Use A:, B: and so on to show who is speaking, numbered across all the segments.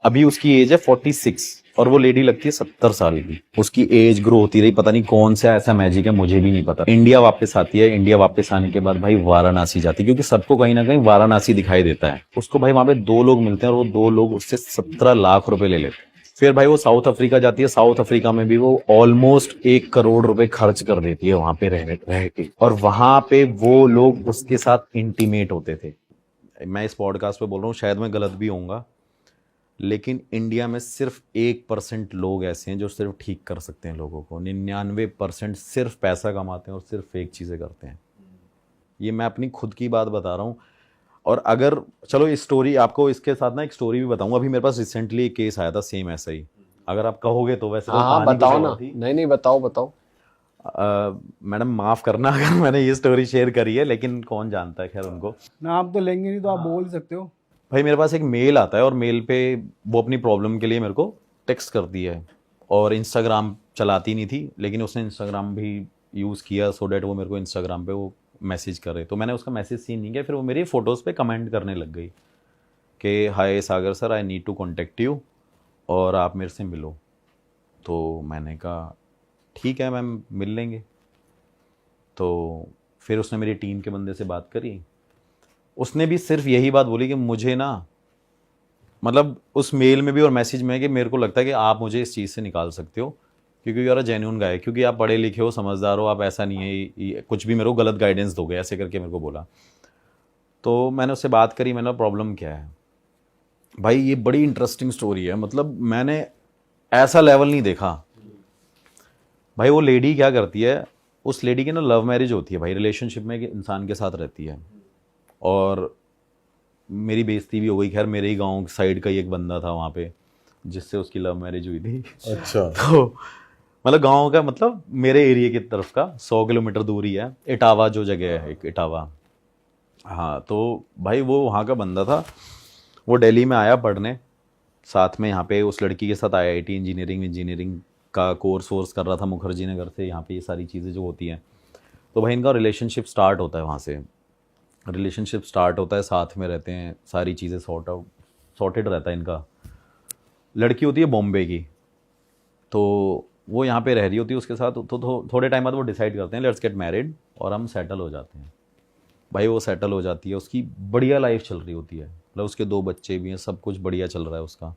A: अभी उसकी एज है 46 और वो लेडी लगती है 70 साल की। उसकी एज ग्रो होती रही, पता नहीं कौन सा ऐसा मैजिक है, मुझे भी नहीं पता। इंडिया वापस आती है, इंडिया वापस आने के बाद भाई वाराणसी जाती है, क्योंकि सबको कहीं ना कहीं वाराणसी दिखाई देता है। उसको भाई वहां पे 2 लोग मिलते हैं और वो 2 लोग उससे 17 लाख रुपए ले लेते हैं। फिर भाई वो साउथ अफ्रीका जाती है, साउथ अफ्रीका में भी वो ऑलमोस्ट 1 करोड़ रुपए खर्च कर देती है वहां पे रह के, और वहां पे वो लोग उसके साथ इंटीमेट होते थे। मैं इस पॉडकास्ट पे बोल रहा हूँ, शायद मैं गलत भी होऊंगा, लेकिन इंडिया में सिर्फ 1% लोग ऐसे हैं जो सिर्फ ठीक कर सकते हैं लोगों को। 99% सिर्फ पैसा कमाते हैं और सिर्फ फेक चीज़ें करते हैं। ये मैं अपनी खुद की बात बता रहा हूँ। और अगर चलो इस स्टोरी आपको, इसके साथ ना एक स्टोरी भी बताऊंगा। अभी मेरे पास रिसेंटली एक केस आया था सेम ऐसा ही, अगर आप कहोगे तो। वैसे तो
B: हाँ हाँ,
A: कहानी कुछ
B: बताओ
A: और
B: ना।
A: थी।
B: नहीं नहीं, बताओ बताओ।
A: मैडम माफ़ करना अगर मैंने ये स्टोरी शेयर करी है, लेकिन कौन जानता है, खैर उनको।
C: नाम तो लेंगे नहीं तो आप बोल सकते हो।
A: भाई मेरे पास एक मेल आता है और मेल पे वो अपनी प्रॉब्लम के लिए मेरे को टेक्स्ट करती है। और इंस्टाग्राम चलाती नहीं थी, लेकिन उसने इंस्टाग्राम भी यूज़ किया सो डैट वो मेरे को इंस्टाग्राम पे वो मैसेज करे। तो मैंने उसका मैसेज सीन नहीं किया, फिर वो मेरी फ़ोटोज़ पे कमेंट करने लग गई कि hi Sagar sir, I need to contact you और आप मेरे से मिलो। तो मैंने कहा ठीक है मैम, मिल लेंगे। तो फिर उसने मेरी टीम के बंदे से बात करी। उसने भी सिर्फ यही बात बोली कि मुझे ना, मतलब उस मेल में भी और मैसेज में, कि मेरे को लगता है कि आप मुझे इस चीज़ से निकाल सकते हो क्योंकि यू आर अ जेन्युइन गाय, क्योंकि आप पढ़े लिखे हो, समझदार हो, आप ऐसा नहीं है कुछ भी मेरे को गलत गाइडेंस दोगे, ऐसे करके मेरे को बोला। तो मैंने उससे बात करी, मैंने प्रॉब्लम क्या है। भाई ये बड़ी इंटरेस्टिंग स्टोरी है, मतलब मैंने ऐसा लेवल नहीं देखा। भाई वो लेडी क्या करती है, उस लेडी की ना लव मैरिज होती है भाई, रिलेशनशिप में एक इंसान के साथ रहती है। और मेरी बेइज्जती भी हो गई। खैर मेरे ही गांव साइड का ही एक बंदा था वहाँ पे जिससे उसकी लव मैरिज हुई थी।
D: अच्छा।
A: तो मतलब गांव का, मतलब मेरे एरिया की तरफ का 100 किलोमीटर दूरी है, इटावा जो जगह है, एक इटावा। हाँ, तो भाई वो वहाँ का बंदा था। वो दिल्ली में आया पढ़ने, साथ में यहाँ पे उस लड़की के साथ आईआईटी इंजीनियरिंग का कोर्स कर रहा था मुखर्जी नगर से। यहाँ पे ये सारी चीज़ें जो होती हैं, तो भाई इनका रिलेशनशिप स्टार्ट होता है वहाँ से। रिलेशनशिप स्टार्ट होता है, साथ में रहते हैं, सारी चीज़ें सॉर्टेड रहता है इनका। लड़की होती है बॉम्बे की, तो वो यहाँ पे रह रही होती है उसके साथ। तो थोड़े टाइम बाद वो डिसाइड करते हैं लेट्स गेट मैरिड और हम सेटल हो जाते हैं। भाई वो सेटल हो जाती है, उसकी बढ़िया लाइफ चल रही होती है, मतलब उसके 2 बच्चे भी हैं, सब कुछ बढ़िया चल रहा है उसका।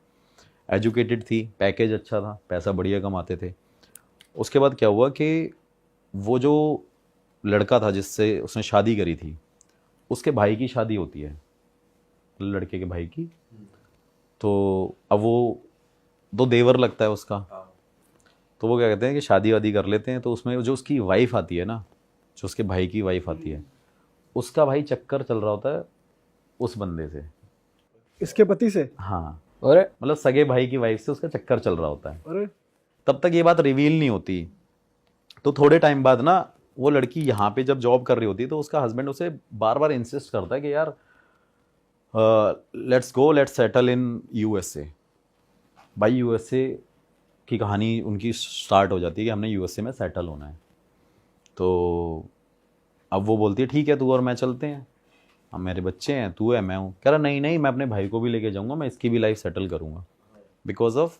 A: एजुकेटेड थी, पैकेज अच्छा था, पैसा बढ़िया कमाते थे। उसके बाद क्या हुआ कि वो जो लड़का था जिससे उसने शादी करी थी, उसके भाई की शादी होती है, लड़के के भाई की। तो अब वो दो देवर लगता है उसका। तो वो क्या कहते हैं कि शादी वादी कर लेते हैं। तो उसमें जो उसकी वाइफ आती है ना, जो उसके भाई की वाइफ आती है, उसका भाई चक्कर चल रहा होता है उस बंदे से।
C: इसके पति से?
A: हाँ,
B: अरे
A: मतलब सगे भाई की वाइफ से उसका चक्कर चल रहा होता है।
C: अरे
A: तब तक ये बात रिवील नहीं होती। तो थोड़े टाइम बाद ना, वो लड़की यहाँ पे जब जॉब कर रही होती है, तो उसका हस्बैंड उसे बार बार इंसिस्ट करता है कि यार लेट्स सेटल इन यूएसए। भाई यूएसए की कहानी उनकी स्टार्ट हो जाती है कि हमने यूएसए में सेटल होना है। तो अब वो बोलती है ठीक है, तू और मैं चलते हैं, हम मेरे बच्चे हैं, तू है मैं हूँ। कह रहा नहीं नहीं, मैं अपने भाई को भी लेके जाऊँगा, मैं इसकी भी लाइफ सेटल करूँगा बिकॉज ऑफ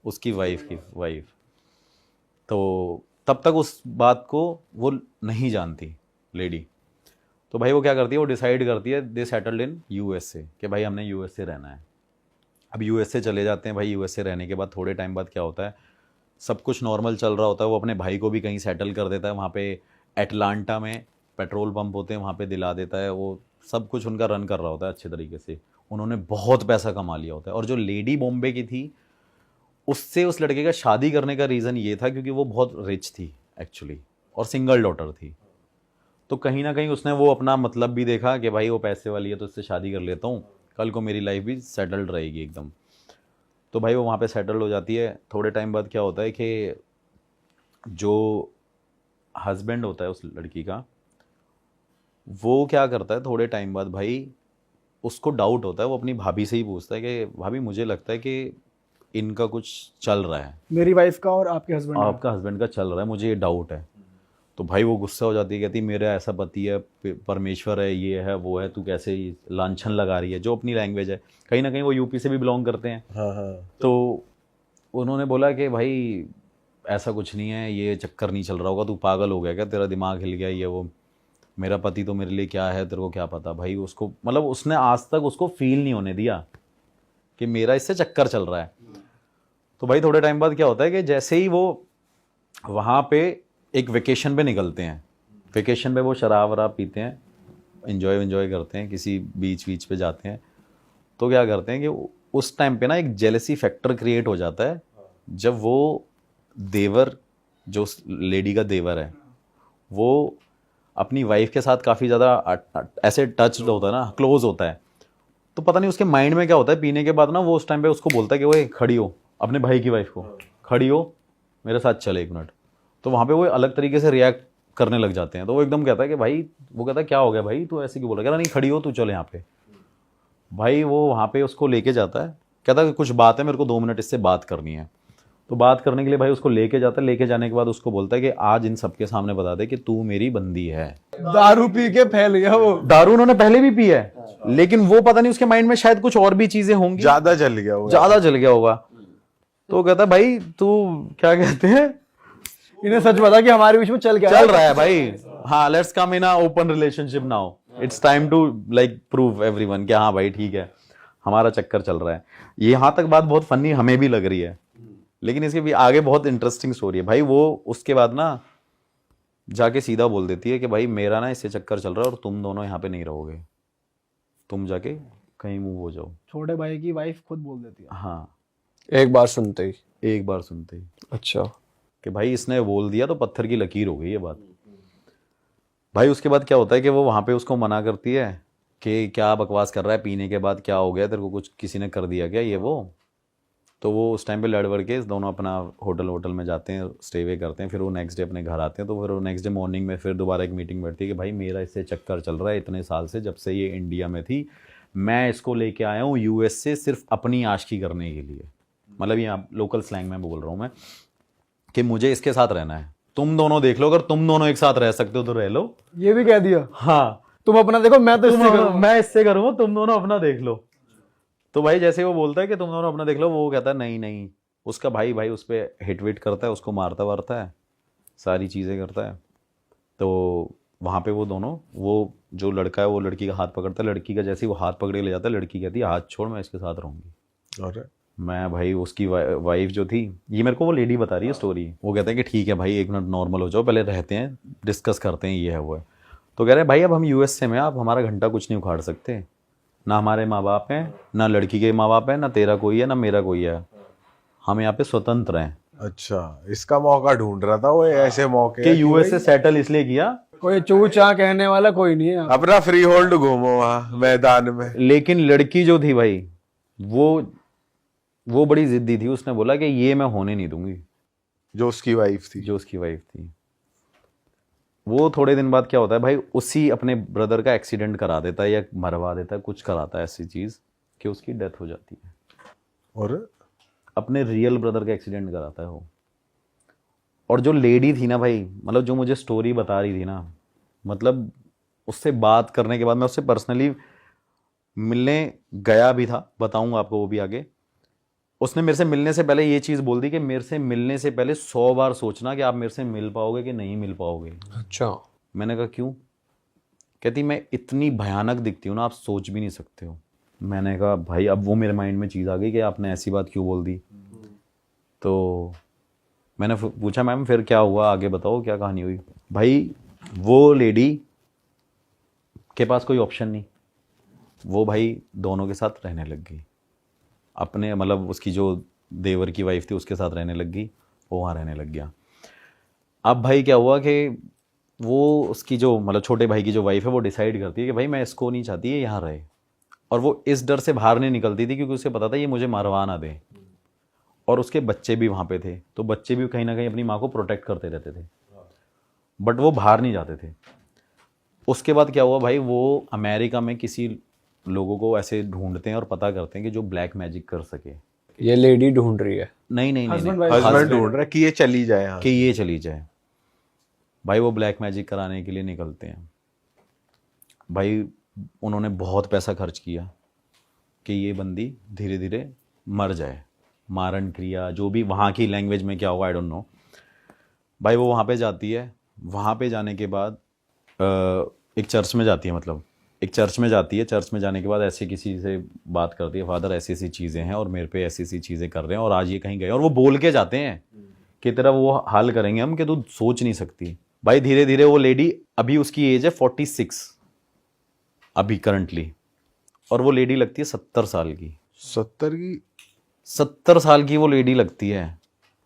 A: उसकी वाइफ। तो तब तक उस बात को वो नहीं जानती लेडी। तो भाई वो क्या करती है, वो डिसाइड करती है, दे सेटल्ड इन यूएसए, कि भाई हमने यूएसए रहना है। अब यूएसए चले जाते हैं भाई। यूएसए रहने के बाद थोड़े टाइम बाद क्या होता है, सब कुछ नॉर्मल चल रहा होता है। वो अपने भाई को भी कहीं सेटल कर देता है, वहाँ पे एटलांटा में पेट्रोल पंप होते हैं, वहाँ पे दिला देता है। वो सब कुछ उनका रन कर रहा होता है अच्छे तरीके से। उन्होंने बहुत पैसा कमा लिया होता है। और जो लेडी बॉम्बे की थी, उससे उस लड़के का शादी करने का रीज़न ये था क्योंकि वो बहुत रिच थी एक्चुअली, और सिंगल डॉटर थी। तो कहीं ना कहीं उसने वो अपना मतलब भी देखा कि भाई वो पैसे वाली है तो इससे शादी कर लेता हूँ, कल को मेरी लाइफ भी सेटल्ड रहेगी एकदम। तो भाई वो वहाँ पे सेटल हो जाती है। थोड़े टाइम बाद क्या होता है कि जो हस्बैंड होता है उस लड़की का, वो क्या करता है, थोड़े टाइम बाद भाई उसको डाउट होता है। वो अपनी भाभी से ही पूछता है कि भाभी मुझे लगता है कि इनका कुछ चल रहा है,
C: मेरी वाइफ का और आपके हस्बैंड का?
A: आपका हस्बैंड का चल रहा है, मुझे ये डाउट है। तो भाई वो गुस्सा हो जाती है, कहती मेरा ऐसा पति है, परमेश्वर है, ये है वो है, तू कैसे लांछन लगा रही है, जो अपनी लैंग्वेज है। कहीं ना कहीं वो यूपी से भी बिलोंग करते हैं।
B: हाँ हाँ।
A: तो उन्होंने बोला कि भाई ऐसा कुछ नहीं है, ये चक्कर नहीं चल रहा होगा, तू पागल हो गया क्या, तेरा दिमाग हिल गया, ये वो, मेरा पति तो मेरे लिए क्या है, तेरे को क्या पता। भाई उसको मतलब उसने आज तक उसको फील नहीं होने दिया कि मेरा इससे चक्कर चल रहा है। तो भाई थोड़े टाइम बाद क्या होता है कि जैसे ही वो वहाँ पे एक वेकेशन पे निकलते हैं, वेकेशन पे वो शराब वराब पीते हैं, एंजॉय करते हैं, किसी बीच पे जाते हैं। तो क्या करते हैं कि उस टाइम पे ना एक जेलसी फैक्टर क्रिएट हो जाता है, जब वो देवर, जो लेडी का देवर है, वो अपनी वाइफ के साथ काफ़ी ज़्यादा ऐसे टच होता है ना, क्लोज होता है। तो पता नहीं उसके माइंड में क्या होता है, पीने के बाद ना वो उस टाइम पे उसको बोलता है कि वो खड़ी हो, अपने भाई की वाइफ को, खड़ी हो मेरे साथ चले 1 मिनट। तो वहाँ पे वो अलग तरीके से रिएक्ट करने लग जाते हैं। तो वो एकदम कहता है कि भाई, वो कहता है क्या हो गया भाई, तू ऐसे क्यों बोला, कह रहा नहीं खड़ी हो तू, चल यहाँ पे। भाई वो वहाँ पे उसको लेके जाता है, कहता है कि कुछ बात है, मेरे को 2 मिनट इससे बात करनी है। तो बात करने के लिए भाई उसको लेके जाता है, लेके जाने के बाद उसको बोलता है कि आज इन सबके सामने बता दे कि तू मेरी बंदी है।
C: दारू पी के फैल गया वो।
A: दारू उन्होंने पहले भी पी है, लेकिन वो पता नहीं उसके माइंड में शायद कुछ और भी चीजें होंगी,
B: ज्यादा जल गया वो,
A: ज्यादा जल गया होगा। तो वो कहता है भाई तू क्या कहते हैं,
C: इन्हें सच बता कि हमारे बीच में चल क्या
A: चल रहा है भाई, हाँ let's come in a open relationship now, it's time to like prove everyone कि हाँ भाई ठीक है, हमारा चक्कर चल रहा है। ये यहाँ तक बात बहुत फनी हमें भी लग रही है, लेकिन इसके भी आगे बहुत इंटरेस्टिंग स्टोरी है भाई। वो उसके बाद ना जाके सीधा बोल देती है कि भाई मेरा ना इससे चक्कर चल रहा है और तुम दोनों यहाँ पे नहीं रहोगे, तुम जाके कहीं मूव हो जाओ।
C: छोटे भाई की वाइफ खुद बोल देती है।
A: हाँ,
D: एक बार सुनते ही।
A: एक बार सुनते ही
D: अच्छा।
A: कि भाई इसने बोल दिया तो पत्थर की लकीर हो गई ये बात। भाई उसके बाद क्या होता है कि वो वहाँ पे उसको मना करती है कि क्या बकवास कर रहा है, पीने के बाद क्या हो गया तेरे को, कुछ किसी ने कर दिया क्या, ये वो। तो वो उस टाइम पे लड़ वड़ के दोनों अपना होटल में जाते हैं, स्टे वे करते हैं, फिर वो नेक्स्ट डे अपने घर आते हैं। तो फिर वो नेक्स्ट डे मॉर्निंग में फिर दोबारा एक मीटिंग बैठती है कि भाई मेरा इससे चक्कर चल रहा है इतने साल से, जब से ये इंडिया में थी, मैं इसको लेके आया हूँ यूएस से सिर्फ अपनी आशिकी करने के लिए, मतलब यहाँ लोकल स्लैंग में बोल रहा हूँ मैं, कि मुझे इसके साथ रहना है, तुम दोनों देख लो, अगर तुम दोनों एक साथ रह सकते हो तो रह लो।
C: ये भी कह दिया,
A: हाँ
C: तुम अपना देखो मैं तो इससे करूंगा।
A: मैं इससे करूँगा, तुम दोनों अपना देख लो। तो भाई जैसे वो बोलता है कि तुम दोनों अपना देख लो, वो कहता है नहीं नहीं, उसका भाई उस पर हिट विट करता है, उसको मारता वारता है, सारी चीज़ें करता है। तो वहाँ पे वो दोनों, वो जो लड़का है वो लड़की का हाथ पकड़ता है, लड़की का जैसे ही वो हाथ पकड़े ले जाता है, लड़की कहती है हाथ छोड़, मैं इसके साथ रहूँगी।
B: और
A: मैं भाई उसकी वाइफ जो थी, ये मेरे को वो लेडी बता रही है स्टोरी, वो कहते हैं कि ठीक है भाई 1 मिनट नॉर्मल हो जाओ, पहले रहते हैं, डिस्कस करते हैं, ये है वो है। तो कह रहे हैं भाई अब हम यूएसए में, आप हमारा घंटा कुछ नहीं उखाड़ सकते, ना हमारे माँ बाप हैं, ना लड़की के माँ बाप हैं, ना तेरा कोई है, ना मेरा कोई है, हम यहाँ पे स्वतंत्र हैं।
B: अच्छा, इसका मौका ढूंढ रहा था वो, ऐसे मौके
A: कि यूएसए सेटल इसलिए किया,
C: कोई चू चा कहने वाला कोई नहीं है।
B: अपना फ्री होल्ड घूमो वहाँ मैदान में।
A: लेकिन लड़की जो थी भाई, वो बड़ी जिद्दी थी, उसने बोला कि ये मैं होने नहीं दूंगी,
B: जो उसकी वाइफ थी।
A: जो उसकी वाइफ थी। वो थोड़े दिन बाद क्या होता है भाई, उसी अपने ब्रदर का एक्सीडेंट करा देता है या मरवा देता है, कुछ कराता है ऐसी चीज़ कि उसकी डेथ हो जाती है।
B: और
A: अपने रियल ब्रदर का एक्सीडेंट कराता है वो। और जो लेडी थी ना भाई, मतलब जो मुझे स्टोरी बता रही थी ना, मतलब उससे बात करने के बाद, मैं उससे पर्सनली मिलने गया भी था, बताऊंगा आपको वो भी आगे। उसने मेरे से मिलने से पहले ये चीज़ बोल दी कि मेरे से मिलने से पहले 100 बार सोचना कि आप मेरे से मिल पाओगे कि नहीं मिल पाओगे।
D: अच्छा।
A: मैंने कहा क्यों? कहती मैं इतनी भयानक दिखती हूँ ना, आप सोच भी नहीं सकते हो। मैंने कहा भाई अब वो मेरे माइंड में चीज़ आ गई कि आपने ऐसी बात क्यों बोल दी। तो मैंने पूछा मैम फिर क्या हुआ, आगे बताओ क्या कहानी हुई। भाई वो लेडी के पास कोई ऑप्शन नहीं, वो भाई दोनों के साथ रहने लग गई, अपने मतलब उसकी जो देवर की वाइफ थी उसके साथ रहने लग गई, वो वहाँ रहने लग गया। अब भाई क्या हुआ कि वो उसकी जो मतलब छोटे भाई की जो वाइफ है वो डिसाइड करती है कि भाई मैं इसको नहीं चाहती है यहाँ रहे, और वो इस डर से बाहर नहीं निकलती थी क्योंकि उसे पता था ये मुझे मरवा ना दे। और उसके बच्चे भी वहाँ पे थे, तो बच्चे भी कहीं ना कहीं अपनी माँ को प्रोटेक्ट करते रहते थे, बट वो बाहर नहीं जाते थे। उसके बाद क्या हुआ भाई, वो अमेरिका में किसी लोगों को ऐसे ढूंढते हैं और पता करते हैं कि जो ब्लैक मैजिक कर सके।
D: ये लेडी ढूंढ रही है?
A: नहीं नहीं नहीं,
C: Husband
A: नहीं,
C: wife।
B: हस्बैंड ढूंढ रहा है कि ये चली जाए यहाँ।
A: कि ये चली जाए। भाई वो ब्लैक मैजिक कराने के लिए निकलते हैं। भाई उन्होंने बहुत पैसा खर्च किया कि ये बंदी धीरे धीरे मर जाए, मारण क्रिया जो भी वहाँ की लैंग्वेज में क्या होगा आई डोंट नो। भाई वो वहाँ पे जाती है, वहाँ पे जाने के बाद एक चर्च में जाती है, मतलब एक चर्च में जाती है। चर्च में जाने के बाद ऐसे किसी से बात करती है, फादर ऐसी ऐसी चीज़ें हैं और मेरे पे ऐसी ऐसी चीज़ें कर रहे हैं और आज ये कहीं गए, और वो बोल के जाते हैं कि तेरा वो हाल करेंगे हम कि तू सोच नहीं सकती। भाई धीरे धीरे वो लेडी, अभी उसकी एज है 46 अभी करंटली, और वो लेडी लगती है 70 साल की। 70 साल की वो लेडी लगती है।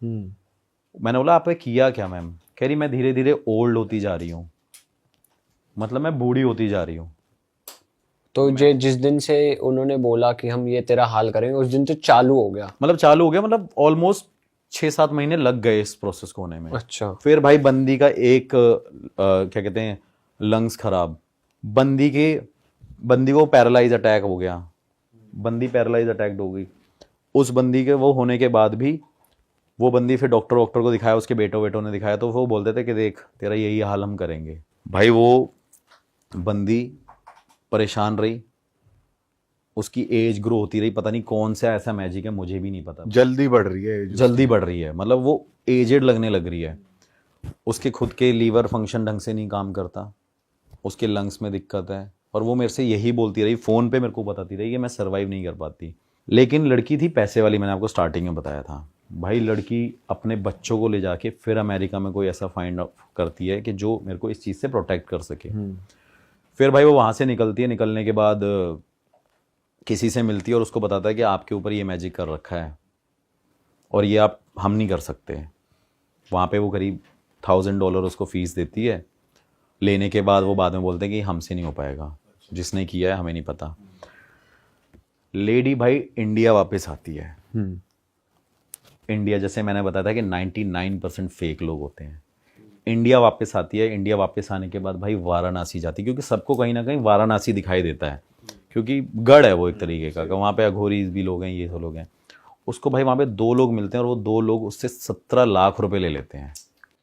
A: मैंने बोला आपने किया क्या मैम? कह रही मैं धीरे धीरे ओल्ड होती जा रही हूँ, मतलब मैं बूढ़ी होती जा रही हूँ।
D: तो जे जिस दिन से उन्होंने बोला कि हम ये तेरा हाल करेंगे उस दिन से चालू हो गया?
A: मतलब चालू हो गया, मतलब ऑलमोस्ट 6-7 महीने लग गए इस प्रोसेस को होने में।
D: अच्छा।
A: फिर भाई बंदी का एक क्या कहते हैं, लंग्स खराब, बंदी को पैरालाइज अटैक हो गया, बंदी पैरालाइज अटैक हो गई। उस बंदी के वो होने के बाद भी वो बंदी फिर डॉक्टर को दिखाया, उसके बेटों ने दिखाया, तो वो बोलते थे कि देख तेरा यही हाल हम करेंगे। भाई वो बंदी परेशान रही, उसकी एज ग्रो होती रही, पता नहीं कौन सा ऐसा मैजिक है मुझे भी नहीं पता,
B: जल्दी बढ़ रही है,
A: जल्दी बढ़ रही है, मतलब वो एजेड लगने लग रही है। उसके खुद के लीवर फंक्शन ढंग से नहीं काम करता, उसके लंग्स में दिक्कत है, और वो मेरे से यही बोलती रही, फ़ोन पे मेरे को बताती रही कि मैं सर्वाइव नहीं कर पाती। लेकिन लड़की थी पैसे वाली, मैंने आपको स्टार्टिंग में बताया था। भाई लड़की अपने बच्चों को ले जाके फिर अमेरिका में कोई ऐसा फाइंड आउट करती है कि जो मेरे को इस चीज़ से प्रोटेक्ट कर सके। फिर भाई वो वहाँ से निकलती है, निकलने के बाद किसी से मिलती है और उसको बताता है कि आपके ऊपर ये मैजिक कर रखा है और ये हम नहीं कर सकते। वहाँ पे वो करीब $1000 उसको फ़ीस देती है। लेने के बाद वो बाद में बोलते हैं कि हमसे नहीं हो पाएगा, जिसने किया है हमें नहीं पता। लेडी भाई इंडिया वापस आती है। इंडिया, जैसे मैंने बताया था कि 99% फेक लोग होते हैं। इंडिया वापस आती है, इंडिया वापस आने के बाद भाई वाराणसी जाती है, क्योंकि सबको कहीं ना कहीं वाराणसी दिखाई देता है, क्योंकि गढ़ है वो एक तरीके का, वहाँ पे अघोरी भी लोग हैं, ये सब लोग हैं। उसको भाई वहाँ पे 2 लोग मिलते हैं और वो 2 लोग उससे 17 लाख रुपए ले लेते हैं।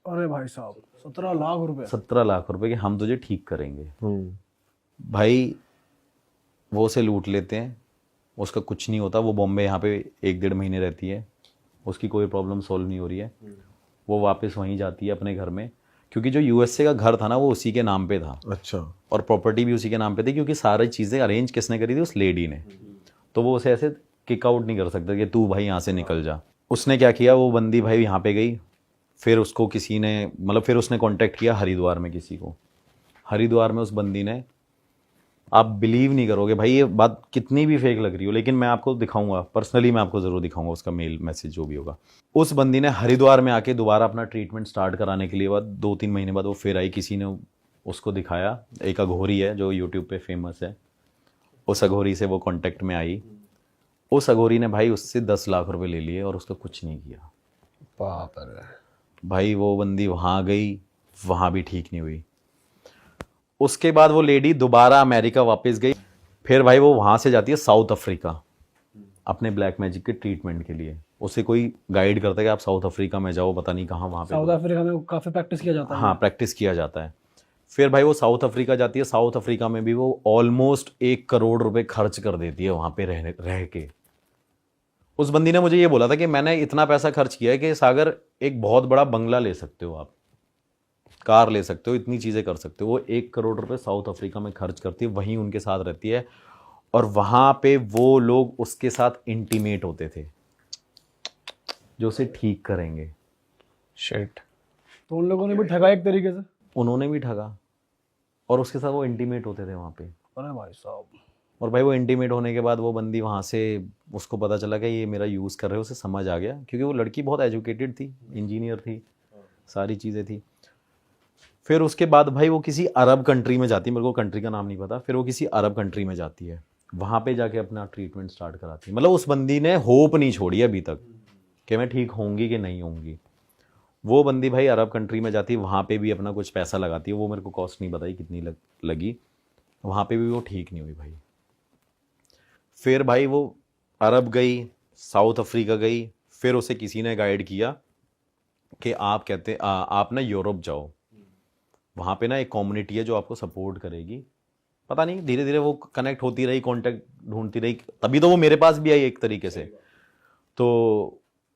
C: अरे भाई साहब 17 लाख रुपए?
A: 17 लाख रुपए कि हम तुझे ठीक करेंगे। भाई वो उसे लूट लेते हैं, उसका कुछ नहीं होता। वो बॉम्बे यहाँ पे 1-1.5 महीने रहती है, उसकी कोई प्रॉब्लम सॉल्व नहीं हो रही है। वो वापस वहीं जाती है अपने घर में, क्योंकि जो यूएसए का घर था ना वो उसी के नाम पे था।
B: अच्छा।
A: और प्रॉपर्टी भी उसी के नाम पे थी, क्योंकि सारी चीज़ें अरेंज किसने करी थी? उस लेडी ने। तो वो उसे ऐसे किक आउट नहीं कर सकता कि तू भाई यहाँ से निकल जा। उसने क्या किया, वो बंदी भाई यहाँ पे गई, फिर उसको किसी ने, मतलब फिर उसने कांटेक्ट किया हरिद्वार में किसी को। हरिद्वार में उस बंदी ने, आप बिलीव नहीं करोगे भाई, ये बात कितनी भी फेक लग रही हो, लेकिन मैं आपको दिखाऊंगा, पर्सनली मैं आपको ज़रूर दिखाऊंगा उसका मेल मैसेज जो भी होगा। उस बंदी ने हरिद्वार में आके दोबारा अपना ट्रीटमेंट स्टार्ट कराने के लिए बाद 2-3 महीने बाद वो फिर आई, किसी ने उसको दिखाया। एक अघोरी है जो यूट्यूब पे फेमस है, उस अघोरी से वो कांटेक्ट में आई। उस अघोरी ने भाई उससे 10 लाख रुपए ले लिए और उसका कुछ नहीं किया।
D: बाप रे।
A: भाई वो बंदी वहाँ गई, वहाँ भी ठीक नहीं हुई। उसके बाद वो लेडी दोबारा अमेरिका वापस गई। फिर भाई वो वहाँ से जाती है साउथ अफ्रीका अपने ब्लैक मैजिक के ट्रीटमेंट के लिए। उसे कोई गाइड करता है कि आप साउथ अफ्रीका में जाओ, पता नहीं कहाँ, वहाँ पे
C: साउथ अफ्रीका में काफी प्रैक्टिस किया जाता है।
A: हाँ, प्रैक्टिस किया जाता है। फिर भाई वो साउथ अफ्रीका जाती है। साउथ अफ्रीका में भी वो ऑलमोस्ट 1 करोड़ रुपए खर्च कर देती है वहाँ पे रह के। उस बंदी ने मुझे ये बोला था कि मैंने इतना पैसा खर्च किया है कि सागर एक बहुत बड़ा बंगला ले सकते हो, आप कार ले सकते हो, इतनी चीज़ें कर सकते हो। वो 1 करोड़ रुपए साउथ अफ्रीका में खर्च करती है, वहीं उनके साथ रहती है और वहाँ पे वो लोग उसके साथ इंटीमेट होते थे जो उसे ठीक करेंगे।
D: शिट।
C: तो उन लोगों ने भी ठगा एक तरीके से?
A: उन्होंने भी ठगा और उसके साथ वो इंटीमेट होते थे वहाँ पे।
C: अरे भाई साहब।
A: और भाई वो इंटीमेट होने के बाद वो बंदी वहाँ से, उसको पता चला कि ये मेरा यूज़ कर रहे हो, उसे समझ आ गया, क्योंकि वो लड़की बहुत एजुकेटेड थी, इंजीनियर थी, सारी चीज़ें थी। फिर उसके बाद भाई वो किसी अरब कंट्री में जाती है, मेरे को कंट्री का नाम नहीं पता। फिर वो किसी अरब कंट्री में जाती है, वहाँ पे जाके अपना ट्रीटमेंट स्टार्ट कराती है। मतलब उस बंदी ने होप नहीं छोड़ी अभी तक कि मैं ठीक होंगी कि नहीं होंगी। वो बंदी भाई अरब कंट्री में जाती है, वहाँ पे भी अपना कुछ पैसा लगाती है। वो मेरे को कॉस्ट नहीं बताई कितनी लगी, वहाँ पे भी वो ठीक नहीं हुई भाई। फिर भाई वो अरब गई, साउथ अफ्रीका गई। फिर उसे किसी ने गाइड किया कि आप ना यूरोप जाओ। वहाँ पे ना एक कम्युनिटी है जो आपको सपोर्ट करेगी। पता नहीं धीरे धीरे वो कनेक्ट होती रही, कांटेक्ट ढूंढती रही, तभी तो वो मेरे पास भी आई एक तरीके से। तो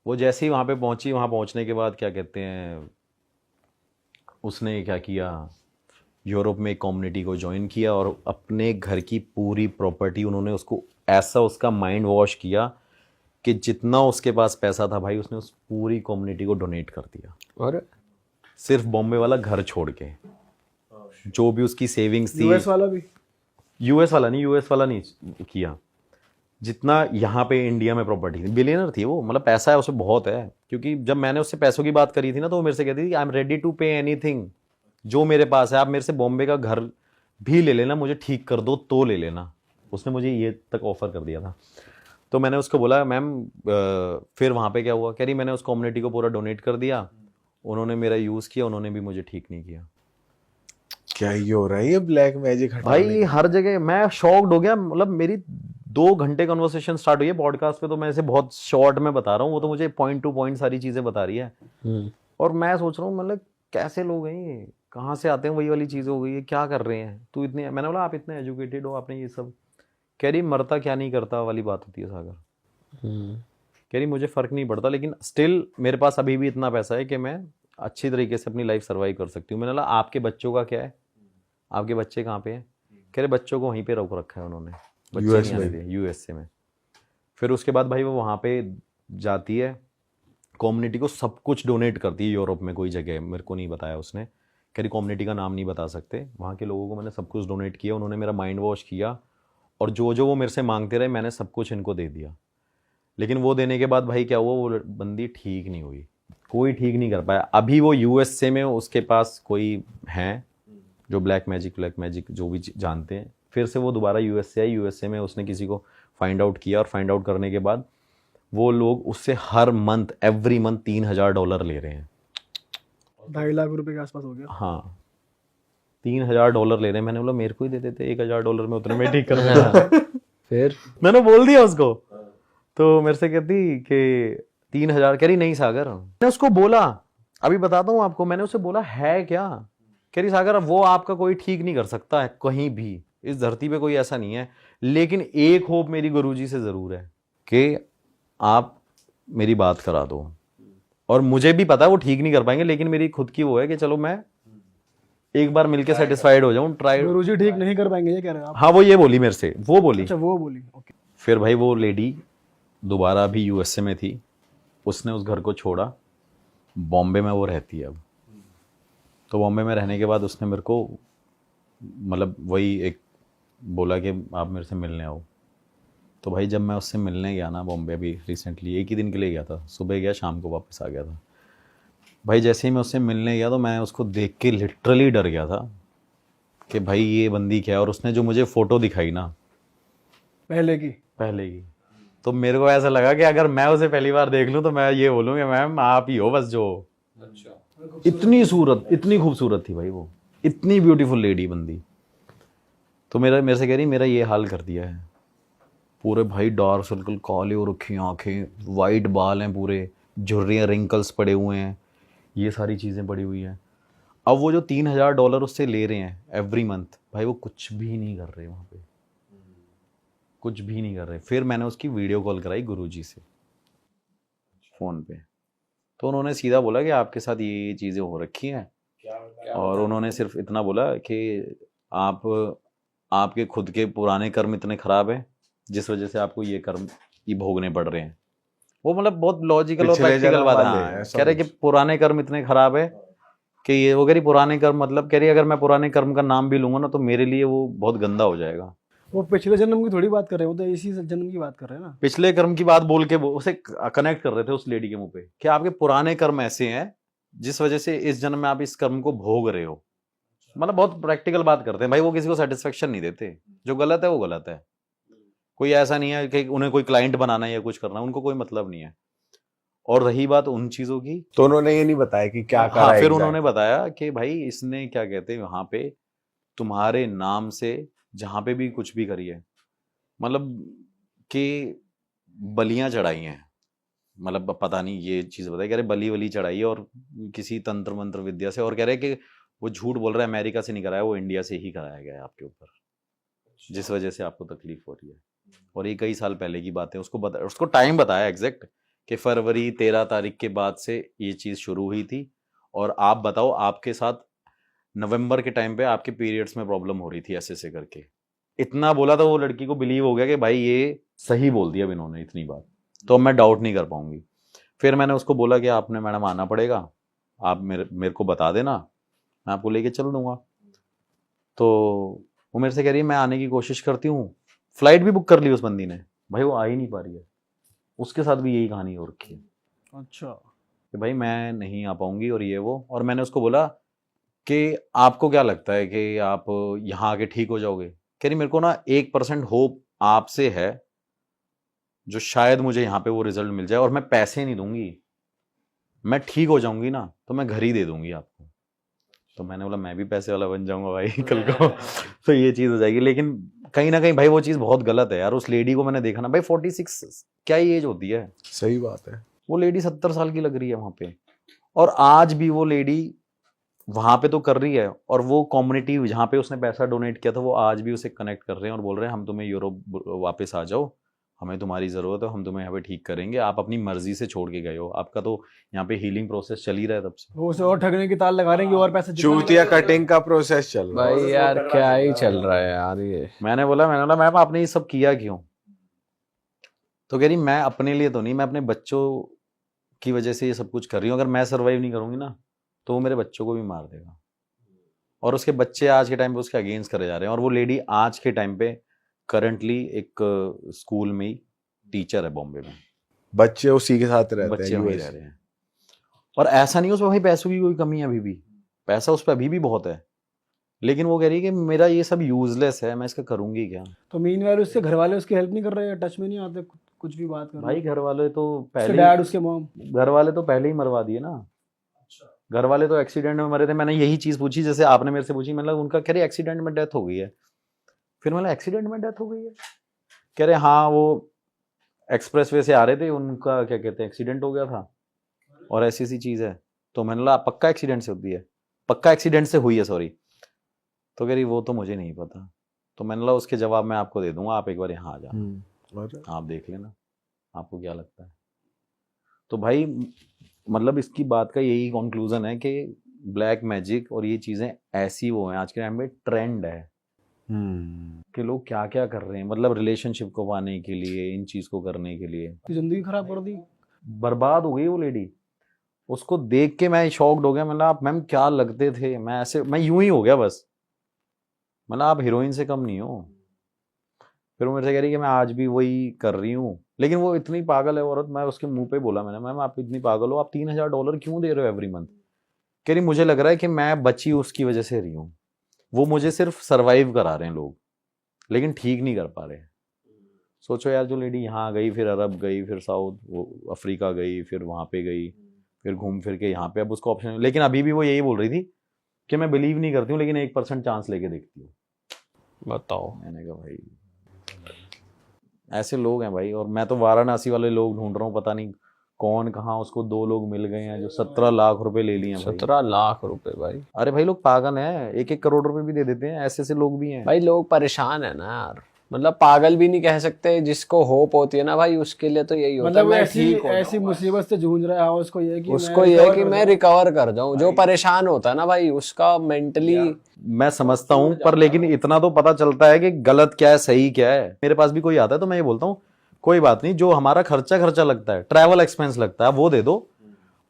A: वो जैसे ही वहाँ पे पहुंची, वहाँ पहुंचने के बाद क्या कहते हैं, उसने क्या किया, यूरोप में एक कम्युनिटी को ज्वाइन किया और अपने घर की पूरी प्रॉपर्टी उन्होंने उसको ऐसा उसका माइंड वॉश किया कि जितना उसके पास पैसा था भाई उसने उस पूरी कम्युनिटी को डोनेट कर दिया।
D: और
A: सिर्फ बॉम्बे वाला घर छोड़ के, जो भी उसकी सेविंग्स थी।
C: यूएस वाला भी?
A: यूएस वाला नहीं किया, जितना यहाँ पे इंडिया में प्रॉपर्टी थी। बिलियनर थी वो, मतलब पैसा है उसमें बहुत है। क्योंकि जब मैंने उससे पैसों की बात करी थी ना, तो वो मेरे से कहती थी I am ready to pay anything, जो मेरे पास है। आप मेरे से बॉम्बे का घर भी ले लेना, मुझे ठीक कर दो तो ले लेना। उसने मुझे ये तक ऑफर कर दिया था। तो मैंने उसको बोला मैम फिर वहाँ पे क्या हुआ, कह रही मैंने उस कम्युनिटी को पूरा डोनेट कर दिया, उन्होंने मेरा यूज़ किया, उन्होंने भी मुझे ठीक नहीं किया।
B: क्या ये हो रहा है, ये ब्लैक मैजिक हटाने
A: भाई हर जगह मैं शॉक्ड हो गया। मतलब मेरी 2 घंटे कन्वर्सेशन स्टार्ट हुई है पॉडकास्ट पे, तो मैं इसे बहुत शॉर्ट में बता रहा हूँ, वो तो मुझे पॉइंट टू पॉइंट सारी चीज़ें बता रही है। और मैं सोच रहा हूँ मतलब कैसे लोग हैं ये, कहाँ से आते हैं, वही वाली चीज़ हो गई है, क्या कर रहे हैं तू इतने। मैंने बोला आप इतने एजुकेटेड हो, आपने ये सब। कह रही मरता क्या नहीं करता वाली बात होती है सागर। कह रही मुझे फ़र्क नहीं पड़ता, लेकिन स्टिल मेरे पास अभी भी इतना पैसा है कि मैं अच्छी तरीके से अपनी लाइफ सर्वाइव कर सकती हूँ। मैंने बोला आपके बच्चों का क्या है, आपके बच्चे कहाँ पे हैं? कह रहे बच्चों को वहीं पे रोक रखा है उन्होंने, बच्चे
B: US
A: नहीं आने दिए, यूएसए में। फिर उसके बाद भाई वो वहाँ पे जाती है, कम्युनिटी को सब कुछ डोनेट करती है। यूरोप में कोई जगह मेरे को नहीं बताया उसने, कह रही कम्युनिटी का नाम नहीं बता सकते, वहाँ के लोगों को मैंने सब कुछ डोनेट किया, उन्होंने मेरा माइंड वॉश किया, और जो जो वो मेरे से मांगते रहे मैंने सब कुछ इनको दे दिया। लेकिन वो देने के बाद भाई क्या हुआ, वो बंदी ठीक नहीं हुई, कोई ठीक नहीं कर पाया। अभी वो यूएसए में उसके पास कोई हैं जो ब्लैक मैजिक जो भी जानते हैं। फिर से वो दोबारा यूएसए आई, यूएसए में उसने किसी को फाइंड आउट किया, और फाइंड आउट करने के बाद वो लोग उससे हर मंथ एवरी मंथ $3000 ले रहे हैं।
C: 2.5 लाख रुपए के आसपास हो गया।
A: हाँ, $3000 ले रहे हैं। मैंने बोला मेरे को ही दे देते, $1000 में उतने में ठीक कर देता।
D: फिर
A: मैंने बोल दिया उसको, तो मेरे से कहती कि 3000। कह रही नहीं सागर, मैंने उसको बोला अभी बताता हूँ आपको, मैंने उससे बोला है क्या, कह रही सागर वो आपका कोई ठीक नहीं कर सकता है कहीं भी, इस धरती पे कोई ऐसा नहीं है, लेकिन एक होप मेरी गुरुजी से जरूर है कि आप मेरी बात करा दो। और मुझे भी पता है वो ठीक नहीं कर पाएंगे, लेकिन मेरी खुद की वो है कि चलो मैं एक बार मिलके सेटिस्फाइड हो जाऊं, ट्राई।
C: गुरुजी ठीक नहीं कर पाएंगे ये कह रहे हैं आप?
A: हाँ वो ये बोली मेरे से, वो बोली।
C: अच्छा वो बोली, ओके।
A: फिर भाई वो लेडी दोबारा भी यूएसए में थी, उसने उस घर को छोड़ा, बॉम्बे में वो रहती है अब। तो बॉम्बे में रहने के बाद उसने मेरे को मतलब वही एक बोला कि आप मेरे से मिलने आओ। तो भाई जब मैं उससे मिलने गया ना बॉम्बे, अभी रिसेंटली 1 ही दिन के लिए गया था, सुबह गया शाम को वापस आ गया था। भाई जैसे ही मैं उससे मिलने गया तो मैं उसको देख के लिटरली डर गया था कि भाई ये बंदी क्या है। और उसने जो मुझे फ़ोटो दिखाई ना
C: पहले की
A: तो मेरे को ऐसा लगा कि अगर मैं उसे पहली बार देख लूं तो मैं ये बोलूँगा मैम आप ही हो बस जो। इतनी खूबसूरत थी भाई वो, इतनी ब्यूटीफुल लेडी बंदी। तो मेरे से कह रही मेरा ये हाल कर दिया है, पूरे भाई डार्क सर्कल, काले हो रखी आंखें, वाइट बाल हैं पूरे, झुर्रियाँ, रिंकल्स पड़े हुए हैं, ये सारी चीज़ें पड़ी हुई हैं। अब वो जो $3000 उससे ले रहे हैं एवरी मंथ, भाई वो कुछ भी नहीं कर रहे वहाँ पे, कुछ भी नहीं कर रहे। फिर मैंने उसकी वीडियो कॉल कराई गुरुजी से फ़ोन पे, तो उन्होंने सीधा बोला कि आपके साथ ये चीज़ें हो रखी हैं, और उन्होंने सिर्फ इतना बोला कि आपके खुद के पुराने कर्म इतने ख़राब हैं जिस वजह से आपको ये कर्म ये भोगने पड़ रहे हैं। वो मतलब बहुत लॉजिकल और प्रैक्टिकल बात है। हाँ, कह रहे कि पुराने कर्म इतने ख़राब है कि ये, वो कह रही पुराने कर्म मतलब, कह रही अगर मैं पुराने कर्म का नाम भी लूँगा ना तो मेरे लिए वो बहुत गंदा हो जाएगा।
C: वो पिछले जन्म की थोड़ी बात कर रहे हैं, वो तो इसी जन्म की बात कर रहे हैं ना।
A: पिछले कर्म की बात बोल के वो उसे कनेक्ट कर रहे थे उस लेडी के मुंह पे कि आपके पुराने कर्म ऐसे हैं जिस वजह से इस जन्म में आप इस कर्म को भोग रहे हो। मतलब बहुत प्रैक्टिकल बात करते हैं भाई, वो किसी को सेटिस्फेक्शन नहीं देते, जो गलत है वो गलत है। कोई ऐसा नहीं है कि उन्हें कोई क्लाइंट बनाना है या कुछ करना है, उनको कोई मतलब नहीं है। और रही बात उन चीजों की,
B: तो उन्होंने ये नहीं बताया कि क्या करा
A: हाँ,
B: है
A: फिर
B: exact?
A: उन्होंने बताया कि भाई इसने क्या कहते हैं वहां पे तुम्हारे नाम से जहां पे भी कुछ भी करी है, मतलब कि बलियां चढ़ाई हैं, मतलब पता नहीं ये चीज बताई, कह रहे बलि वली चढ़ाई है और किसी तंत्र मंत्र विद्या से, और कह रहे कि वो झूठ बोल रहा है अमेरिका से नहीं कराया, वो इंडिया से ही कराया गया है आपके ऊपर, जिस वजह से आपको तकलीफ हो रही है। और ये कई साल पहले की बात है, उसको टाइम बताया एग्जैक्ट कि फरवरी 13 तारीख के बाद से ये चीज़ शुरू हुई थी, और आप बताओ आपके साथ नवंबर के टाइम पे आपके पीरियड्स में प्रॉब्लम हो रही थी ऐसे करके। इतना बोला था, वो लड़की को बिलीव हो गया कि भाई ये सही बोल दिया अब इन्होंने इतनी बात, तो अब मैं डाउट नहीं कर पाऊंगी। फिर मैंने उसको बोला कि आपने मैडम आना पड़ेगा, आप मेरे को बता देना, मैं आपको लेके चल दूंगा। तो वो मेरे से कह रही है मैं आने की कोशिश करती हूँ, फ्लाइट भी बुक कर ली उस बंदी ने, भाई वो आ ही नहीं पा रही है। उसके साथ भी यही कहानी हो रखी है
C: अच्छा,
A: कि भाई मैं नहीं आ पाऊंगी और ये वो। और मैंने उसको बोला कि आपको क्या लगता है कि आप यहाँ आके ठीक हो जाओगे? कह रही मेरे को ना 1% होप आपसे है, जो शायद मुझे यहाँ पे वो रिजल्ट मिल जाए, और मैं पैसे नहीं दूंगी, मैं ठीक हो जाऊंगी ना तो मैं घर ही दे दूंगी आपको। तो मैंने बोला मैं भी पैसे वाला बन जाऊंगा भाई कल को तो ये चीज़ हो जाएगी। लेकिन कहीं ना कहीं भाई वो चीज़ बहुत गलत है यार। उस लेडी को मैंने देखा ना भाई, 46 क्या ही एज होती है,
B: सही बात है।
A: वो लेडी 70 साल की लग रही है वहां पे, और आज भी वो लेडी वहां पे तो कर रही है, और वो कम्युनिटी जहाँ पे उसने पैसा डोनेट किया था वो आज भी उसे कनेक्ट कर रहे हैं और बोल रहे हैं हम तुम्हें यूरोप वापस आ जाओ, हमें तुम्हारी ज़रूरत है, हम तुम्हें यहाँ पे ठीक करेंगे, आप अपनी मर्जी से छोड़ के गए हो, आपका तो यहाँ पे हीलिंग प्रोसेस चल ही रहा है तब से।
C: वो उसे और ठगने की ताल लगा रहे हैं कि और पैसे जितना
B: चूतिया कटिंग का प्रोसेस चल रहा है।
D: भाई यार क्या ही चल रहा है यार ये।
A: मैंने बोला मैम आपने ये सब किया क्यों? तो कह रही मैं अपने लिए तो नहीं, मैं अपने बच्चों की वजह से ये सब कुछ कर रही हूँ, अगर मैं सर्वाइव नहीं करूंगी ना तो वो मेरे बच्चों को भी मार देगा। और उसके बच्चे आज के टाइम पे उसके अगेंस्ट करे जा रहे हैं, और वो लेडी आज के टाइम पे करंटली एक स्कूल में ही टीचर है बॉम्बे में।
B: बच्चे उसी के साथ रहते
A: बच्चे
B: हैं
A: वहीं
B: US।
A: रह रहे हैं, और ऐसा नहीं उसमें भाई पैसों की कोई कमी है, अभी भी पैसा उस पर अभी भी बहुत है, लेकिन वो कह रही है कि मेरा ये सब यूजलेस है, मैं इसका करूंगी क्या?
C: तो मीनवाइल उससे घर वाले उसकी हेल्प नहीं कर रहे हैं, टच में नहीं आते, कुछ भी बात कर
A: भाई घर वाले तो
C: उसके
A: पहले
C: डैड उसके मॉम।
A: घर वाले तो पहले ही मरवा दिए ना। घर वाले तो एक्सीडेंट में मरे थे। मैंने यही चीज पूछी जैसे आपने मेरे से पूछी, मतलब उनका कह रहे एक्सीडेंट में डेथ हो गई है। फिर मैंने एक्सीडेंट में डेथ हो गई है? कह रहे हाँ वो एक्सप्रेस वे से आ रहे थे, उनका क्या कहते हैं एक्सीडेंट हो गया था, और ऐसी ऐसी चीज है। तो मैंने बोला पक्का एक्सीडेंट से होती है, पक्का एक्सीडेंट से हुई है सॉरी। तो कह रही वो तो मुझे नहीं पता। तो मैंने बोला उसके जवाब मैं आपको दे दूंगा, आप एक बार यहाँ आ जाना,
B: और
A: आप देख लेना आपको क्या लगता है। तो भाई मतलब इसकी बात का यही कंक्लूजन है कि ब्लैक मैजिक और ये चीजें ऐसी वो हैं, आज के टाइम में ट्रेंड है कि लोग क्या क्या कर रहे हैं, मतलब रिलेशनशिप को पाने के लिए, इन चीज को करने के लिए।
C: जिंदगी खराब कर दी।
A: बर्बाद हो गई वो लेडी। उसको देख के मैं शॉक्ड हो गया। मतलब आप मैम क्या लगते थे, मैं यूं ही हो गया बस, मतलब आप हीरोइन से कम नहीं हो। फिर वो मेरे से कह रही कि मैं आज भी वही कर रही हूँ, लेकिन वो इतनी पागल है औरत। मैं उसके मुंह पे बोला, मैंने मैम आप इतनी पागल हो, आप $3000 क्यों दे रहे हो एवरी मंथ? कह रही मुझे लग रहा है कि मैं बची उसकी वजह से रही हूँ, वो मुझे सिर्फ सरवाइव करा रहे हैं लोग, लेकिन ठीक नहीं कर पा रहे। सोचो यार, जो लेडी यहाँ गई, फिर अरब गई, फिर साउथ वो अफ्रीका गई, फिर वहाँ पे गई, फिर घूम फिर के यहाँ पे, अब उसको ऑप्शन। लेकिन अभी भी वो यही बोल रही थी कि मैं बिलीव नहीं करती हूँ, लेकिन 1% चांस लेके देखती हूँ।
D: बताओ।
A: मैंने कहा भाई ऐसे लोग हैं भाई। और मैं तो वाराणसी वाले लोग ढूंढ रहा हूँ, पता नहीं कौन कहाँ। उसको 2 लोग मिल गए हैं जो 17 लाख रुपए ले लिए हैं भाई।
D: 17 लाख रुपए भाई।
A: अरे भाई लोग पागल हैं, 1-1 करोड़ रुपए भी दे देते हैं, ऐसे ऐसे लोग भी हैं
D: भाई लोग परेशान है ना यार, मतलब पागल भी नहीं कह सकते, जिसको होप होती है ना भाई उसके लिए तो यही होता है
C: मतलब
D: मैं
C: ऐसी
D: ठीक हो
C: ऐसी मुसीबत से जूझ रहा है, उसको ये है कि
D: उसको ये है कि मैं रिकवर कर जाऊं। जो परेशान होता है ना भाई उसका मेंटली
A: मैं समझता हूँ, पर लेकिन इतना तो पता चलता है कि गलत क्या है सही क्या है। मेरे पास भी कोई आता है तो मैं ये बोलता हूँ कोई बात नहीं, जो हमारा खर्चा लगता है, ट्रैवल एक्सपेंस लगता है, वो दे दो,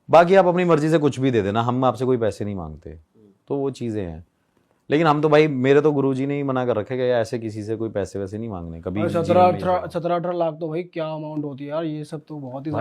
A: बाकी आप अपनी मर्जी से कुछ भी दे देना, हम आपसे कोई पैसे नहीं मांगते। तो वो चीजें हैं। लेकिन हम तो भाई, मेरे तो गुरुजी ने ही मना कर रखे कि ऐसे किसी से कोई पैसे वैसे नहीं मांगने कभी।
C: 17-18 लाख तो भाई क्या अमाउंट होती है यार, ये सब तो बहुत ही